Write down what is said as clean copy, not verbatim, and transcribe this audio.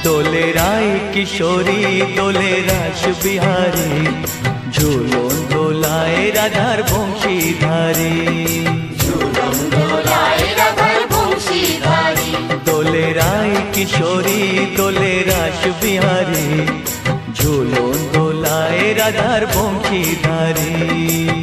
দোলে রায় কিশোরী দোলে রাস বিহারী, ঝুলন দোলায় রাধার বংশীধারী। ঝুলন দোলায় রাধার বংশীধারী। দোলে রায় কিশোরী দোলে রাস বিহারী, ঝুলন দোলায় রাধার বংশীধারী।